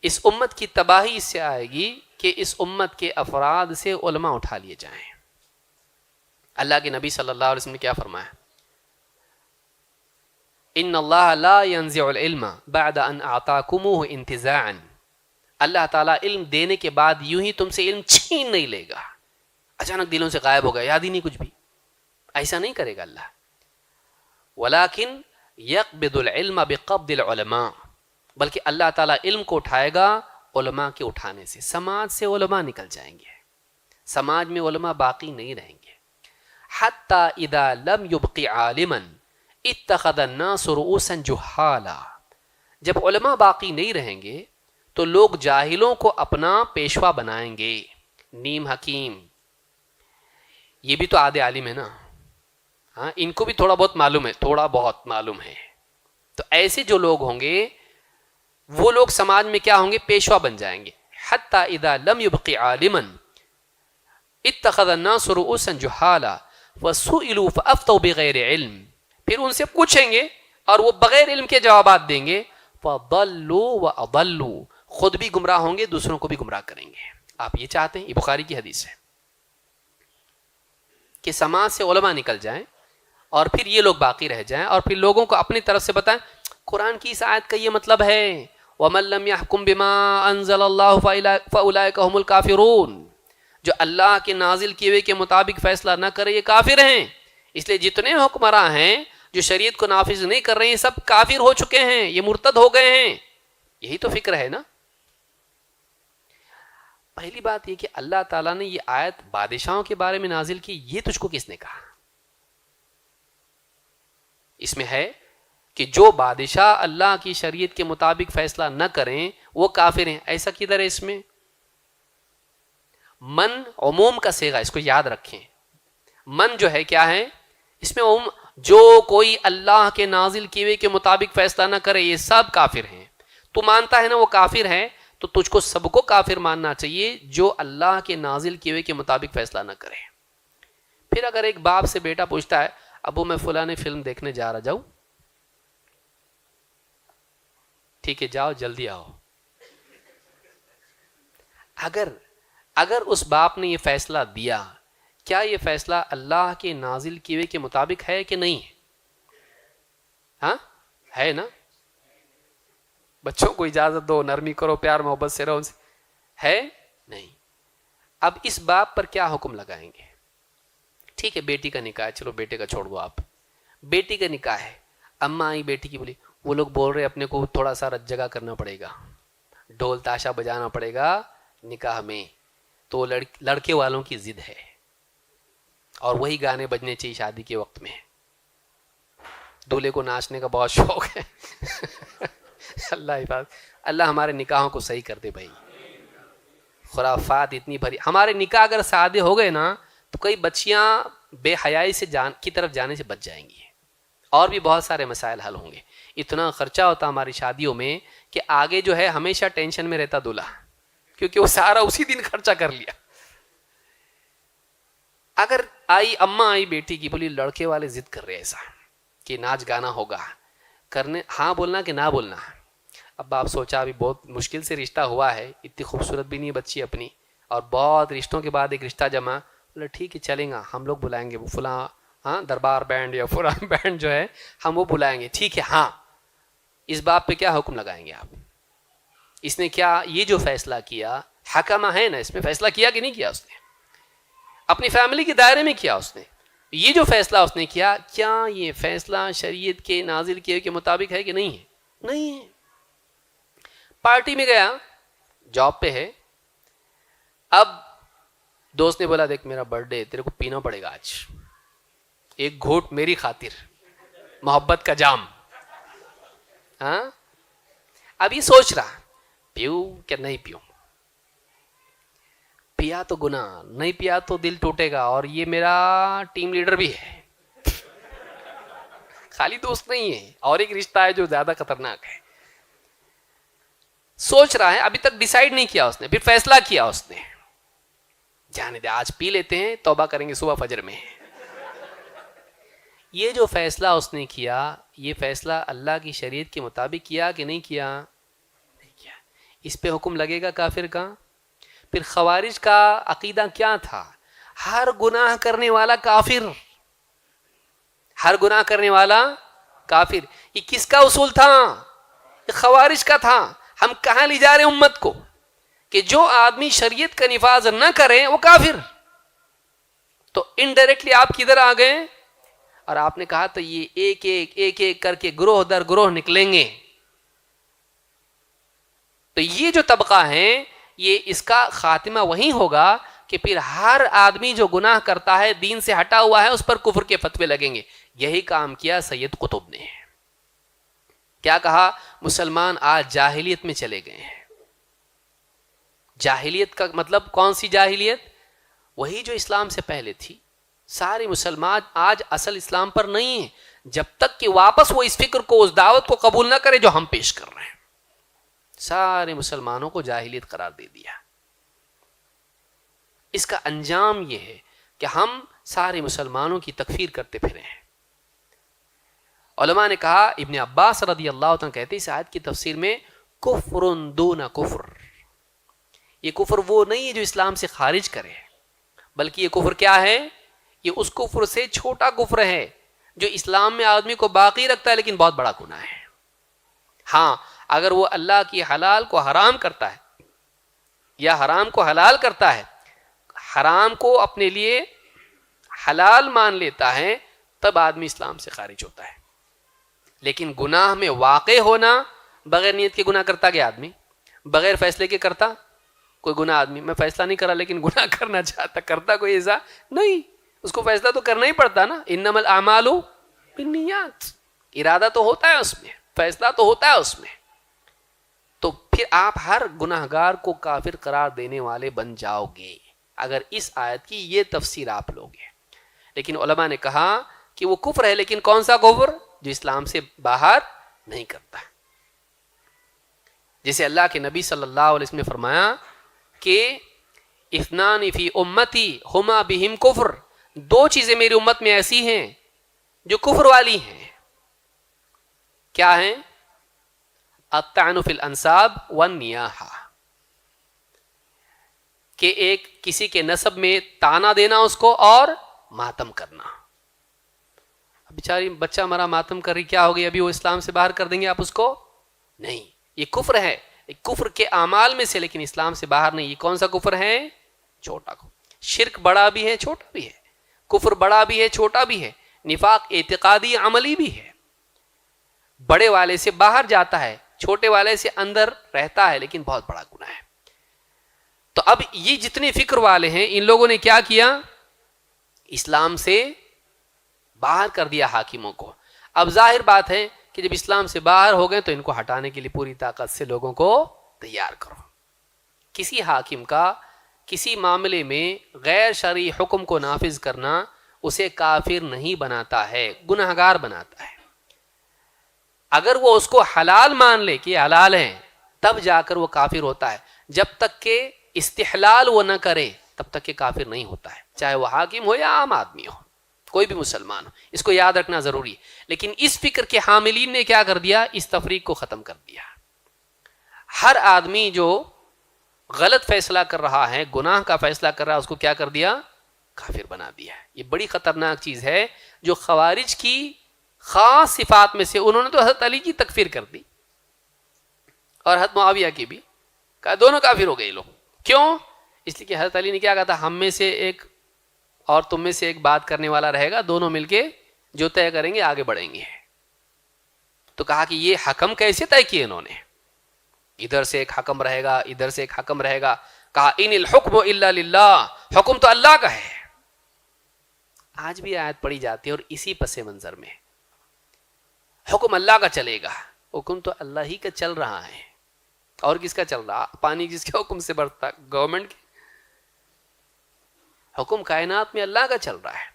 اس امت کی تباہی اس سے آئے گی کہ اس امت کے افراد سے علماء اٹھا لیے جائیں. اللہ کے نبی صلی اللہ علیہ وسلم نے کیا فرمایا؟ ان اللہ لا ينزع العلم بعد ان اعطاکموہ انتزاعا. اللہ تعالیٰ علم دینے کے بعد یوں ہی تم سے علم چھین نہیں لے گا، اچانک دلوں سے غائب ہو گیا، یاد ہی نہیں کچھ بھی، ایسا نہیں کرے گا اللہ. ولیکن یقبض العلم بقبض العلماء، بلکہ اللہ تعالیٰ علم کو اٹھائے گا علماء کے اٹھانے سے. سماج سے علماء نکل جائیں گے، سماج میں علماء باقی نہیں رہیں گے. حتی اذا لم یبق عالما اتخذ الناس رؤوسا جہالا. جب علماء باقی نہیں رہیں گے تو لوگ جاہلوں کو اپنا پیشوا بنائیں گے. نیم حکیم، یہ بھی تو آدھے عالم ہے نا، ہاں ان کو بھی تھوڑا بہت معلوم ہے، تھوڑا بہت معلوم ہے. تو ایسے جو لوگ ہوں گے وہ لوگ سماج میں کیا ہوں گے؟ پیشوا بن جائیں گے. حتی اذا لم یبق عالما اتخذ الناس رؤوسا جہالا وسئلوا فافتوا بغیر علم. پھر ان سے پوچھیں گے اور وہ بغیر علم کے جوابات دیں گے. فضلوا واضلوا، خود بھی گمراہ ہوں گے، دوسروں کو بھی گمراہ کریں گے. آپ یہ چاہتے ہیں؟ یہ بخاری کی حدیث ہے کہ سماج سے علماء نکل جائیں اور پھر یہ لوگ باقی رہ جائیں اور پھر لوگوں کو اپنی طرف سے بتائیں قرآن کی اس آیت کا یہ مطلب ہے، وَمَن لَّمْ يَحْكُم بِمَا أَنزَلَ اللَّهُ فَأُولَٰئِكَ هُمُ الْكَافِرُونَ. جو اللہ کے نازل کیے ہوئے کے مطابق فیصلہ نہ کرے یہ کافر ہیں. اس لیے جتنے حکمراں ہیں جو شریعت کو نافذ نہیں کر رہے ہیں سب کافر ہو چکے ہیں، یہ مرتد ہو گئے ہیں. یہی تو فکر ہے نا. پہلی بات یہ کہ اللہ تعالیٰ نے یہ آیت بادشاہوں کے بارے میں نازل کی، یہ تجھ کو کس نے کہا؟ اس میں ہے کہ جو بادشاہ اللہ کی شریعت کے مطابق فیصلہ نہ کریں وہ کافر ہیں. ایسا کدھر ہے اس میں؟ من عموم کا صیغہ، اس کو یاد رکھیں. من جو ہے کیا ہے؟ اس میں جو کوئی اللہ کے نازل کیے ہوئے کے مطابق فیصلہ نہ کرے یہ سب کافر ہیں. تو مانتا ہے نا وہ کافر ہے، تو تجھ کو سب کو کافر ماننا چاہیے جو اللہ کے نازل کیے ہوئے کے مطابق فیصلہ نہ کرے. پھر اگر ایک باپ سے بیٹا پوچھتا ہے ابو میں فلاں فلم دیکھنے جا رہا، جاؤ؟ ٹھیک ہے جاؤ، جلدی آؤ. اگر اس باپ نے یہ فیصلہ دیا، کیا یہ فیصلہ اللہ کے نازل کیے ہوئے کے مطابق ہے کہ نہیں ہے؟ ہاں ہے نا. بچوں کو اجازت دو، نرمی کرو، پیار محبت سے رہو ان سے. ہے نہیں. اب اس باپ پر کیا حکم لگائیں گے؟ ٹھیک ہے بیٹی کا نکاح ہے، چلو بیٹے کا چھوڑ دو. آپ بیٹی کا نکاح ہے، اماں آئی بیٹی کی، بولی وہ لوگ بول رہے اپنے کو تھوڑا سا رت جگہ کرنا پڑے گا، ڈھول تاشا بجانا پڑے گا نکاح میں. تو لڑکے والوں کی ضد ہے اور وہی گانے بجنے چاہیے شادی کے وقت میں. دولہے کو ناچنے کا بہت شوق ہے. اللہ حفاظ، اللہ ہمارے نکاحوں کو صحیح کر دے بھائی. خرافات اتنی بھری. ہمارے نکاح اگر سادے ہو گئے نا تو کئی بچیاں بے حیائی سے کی طرف جانے سے بچ جائیں گی اور بھی بہت سارے مسائل حل ہوں گے. اتنا خرچہ ہوتا ہماری شادیوں میں کہ آگے جو ہے ہمیشہ ٹینشن میں رہتا دولہا، کیونکہ وہ سارا اسی دن خرچہ کر لیا. اگر اماں آئی بیٹی کی، بولی لڑکے والے ضد کر رہے ایسا کہ ناچ گانا ہوگا، کرنے ہاں بولنا کہ نہ بولنا. اب آپ سوچا ابھی بہت مشکل سے رشتہ ہوا ہے، اتنی خوبصورت بھی نہیں بچی اپنی، اور بہت رشتوں کے بعد ایک رشتہ جمع. بولے ٹھیک ہے چلیں گا، ہم لوگ بلائیں گے فلاں دربار بینڈ یا فلاں بینڈ جو ہے ہم وہ بلائیں گے. ٹھیک ہے. ہاں اس بات پہ کیا حکم لگائیں گے آپ؟ اس نے کیا یہ جو فیصلہ کیا، حکمہ ہے نا، اس میں فیصلہ کیا کہ نہیں کیا؟ اس نے اپنی فیملی کے دائرے میں کیا. اس نے یہ جو فیصلہ اس نے کیا، کیا یہ فیصلہ شریعت کے نازل کیے کے مطابق ہے کہ نہیں ہے؟ نہیں ہے. پارٹی میں گیا، جاب پہ ہے، اب دوست نے بولا دیکھ میرا برتھ ڈے، تیرے کو پینا پڑے گا آج ایک گھوٹ میری خاطر، محبت کا جام. ہاں اب یہ سوچ رہا پیوں کہ نہیں پیوں. پیا تو گناہ، نہیں پیا تو دل ٹوٹے گا، اور یہ میرا ٹیم لیڈر بھی ہے، خالی دوست نہیں ہے، اور ایک رشتہ ہے جو زیادہ خطرناک ہے. سوچ رہا ہے، ابھی تک ڈیسائیڈ نہیں کیا اس نے. پھر فیصلہ کیا اس نے، جانے دے آج پی لیتے ہیں، توبہ کریں گے صبح فجر میں. یہ جو فیصلہ اس نے کیا، یہ فیصلہ اللہ کی شریعت کے مطابق کیا کہ نہیں کیا؟ نہیں کیا. اس پہ حکم لگے گا کافر کا؟ پھر خوارج کا عقیدہ کیا تھا؟ ہر گناہ کرنے والا کافر، ہر گناہ کرنے والا کافر. یہ کس کا اصول تھا؟ یہ خوارج کا تھا. ہم کہاں لے جا رہے ہیں امت کو؟ کہ جو آدمی شریعت کا نفاذ نہ کرے وہ کافر. تو انڈائریکٹلی آپ کدھر آ گئے؟ اور آپ نے کہا تو یہ ایک ایک کر کے گروہ در گروہ نکلیں گے. تو یہ جو طبقہ ہے یہ اس کا خاتمہ وہی ہوگا کہ پھر ہر آدمی جو گناہ کرتا ہے دین سے ہٹا ہوا ہے اس پر کفر کے فتوے لگیں گے. یہی کام کیا سید قطب نے. کیا کہا؟ مسلمان آج جاہلیت میں چلے گئے ہیں. جاہلیت کا مطلب کون سی جاہلیت؟ وہی جو اسلام سے پہلے تھی. سارے مسلمان آج اصل اسلام پر نہیں ہیں جب تک کہ واپس وہ اس فکر کو، اس دعوت کو قبول نہ کرے جو ہم پیش کر رہے ہیں. سارے مسلمانوں کو جاہلیت قرار دے دیا. اس کا انجام یہ ہے کہ ہم سارے مسلمانوں کی تکفیر کرتے پھرے ہیں. علماء نے کہا، ابن عباس رضی اللہ عنہ کہتے ہیں اس آیت کی تفسیر میں کفر دون کفر. یہ کفر وہ نہیں ہے جو اسلام سے خارج کرے، بلکہ یہ کفر کیا ہے؟ یہ اس کفر سے چھوٹا کفر ہے جو اسلام میں آدمی کو باقی رکھتا ہے لیکن بہت بڑا گناہ ہے. ہاں اگر وہ اللہ کی حلال کو حرام کرتا ہے یا حرام کو حلال کرتا ہے، حرام کو اپنے لیے حلال مان لیتا ہے، تب آدمی اسلام سے خارج ہوتا ہے. لیکن گناہ میں واقع ہونا، بغیر نیت کے گناہ کرتا گیا آدمی، بغیر فیصلے کے کرتا کوئی گناہ آدمی، میں فیصلہ نہیں کرا لیکن گناہ کرنا چاہتا، کرتا کوئی ایسا نہیں، اس کو فیصلہ تو کرنا ہی پڑتا نا. انما الاعمال بالنیات، ارادہ تو ہوتا ہے اس میں، فیصلہ تو ہوتا ہے اس میں. تو پھر آپ ہر گناہ گار کو کافر قرار دینے والے بن جاؤ گے اگر اس آیت کی یہ تفسیر آپ لوگے. لیکن علماء نے کہا کہ وہ کفر ہے، لیکن کون سا کفر؟ جو اسلام سے باہر نہیں کرتا. جیسے اللہ کے نبی صلی اللہ علیہ وسلم نے فرمایا کہ اثنان فی امتی ہما بہم کفر، دو چیزیں میری امت میں ایسی ہیں جو کفر والی ہیں. کیا ہیں؟ الطعن فی الانساب والنیاحہ، کہ ایک کسی کے نسب میں تانا دینا اس کو اور ماتم کرنا. بیچاری بچہ ہمارا ماتم کر رہی، کیا ہو گئی؟ ابھی وہ اسلام سے باہر کر دیں گے آپ اس کو؟ نہیں، یہ کفر ہے، کفر کے اعمال میں سے، لیکن اسلام سے باہر نہیں. یہ کون سا کفر ہے؟ چھوٹا کفر. شرک بڑا بھی ہے چھوٹا بھی ہے، کفر بڑا بھی ہے چھوٹا بھی ہے، نفاق اعتقادی عملی بھی ہے. بڑے والے سے باہر جاتا ہے، چھوٹے والے سے اندر رہتا ہے، لیکن بہت بڑا گناہ ہے. تو اب یہ جتنے فکر والے ہیں ان لوگوں نے کیا کیا؟ اسلام سے باہر کر دیا حاکموں کو. اب ظاہر بات ہے کہ جب اسلام سے باہر ہو گئے تو ان کو ہٹانے کے لیے پوری طاقت سے لوگوں کو تیار کرو. کسی حاکم کا کسی معاملے میں غیر شرعی حکم کو نافذ کرنا اسے کافر نہیں بناتا ہے، گناہگار بناتا ہے. اگر وہ اس کو حلال مان لے کہ حلال ہے تب جا کر وہ کافر ہوتا ہے. جب تک کہ استحلال وہ نہ کرے تب تک کہ کافر نہیں ہوتا ہے، چاہے وہ حاکم ہو یا عام آدمی ہو، کوئی بھی مسلمان ہو. اس کو یاد رکھنا ضروری ہے. لیکن اس فکر کے حاملین نے کیا کر دیا؟ اس تفریق کو ختم کر دیا. ہر آدمی جو غلط فیصلہ کر رہا ہے، گناہ کا فیصلہ کر رہا ہے، اس کو کیا کر دیا؟ کافر بنا دیا. یہ بڑی خطرناک چیز ہے جو خوارج کی خاص صفات میں سے. انہوں نے تو حضرت علی کی تکفیر کر دی اور حضرت معاویہ کی بھی، کہا دونوں کافر ہو گئے لوگ. کیوں؟ اس لیے کہ حضرت علی نے کیا کہا تھا، ہم میں سے ایک اور تم میں سے ایک بات کرنے والا رہے گا، دونوں مل کے جو طے کریں گے آگے بڑھیں گے. تو کہا کہ یہ حکم کیسے طے کیے انہوں نے؟ ادھر سے ایک حکم رہے گا، ادھر سے ایک حکم رہے گا. کہا ان الحکم الا للہ، حکم تو اللہ کا ہے. آج بھی آیت پڑھی جاتی ہے اور اسی پس منظر میں حکم اللہ کا چلے گا. حکم تو اللہ ہی کا چل رہا ہے، اور کس کا چل رہا؟ پانی جس کے حکم سے بڑھتا، گورنمنٹ کے حکم کائنات میں اللہ کا چل رہا ہے.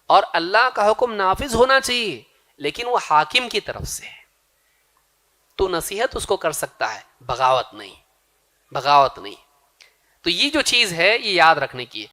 اور اللہ کا حکم نافذ ہونا چاہیے لیکن وہ حاکم کی طرف سے. تو نصیحت اس کو کر سکتا ہے، بغاوت نہیں، بغاوت نہیں. تو یہ جو چیز ہے یہ یاد رکھنے کی ہے.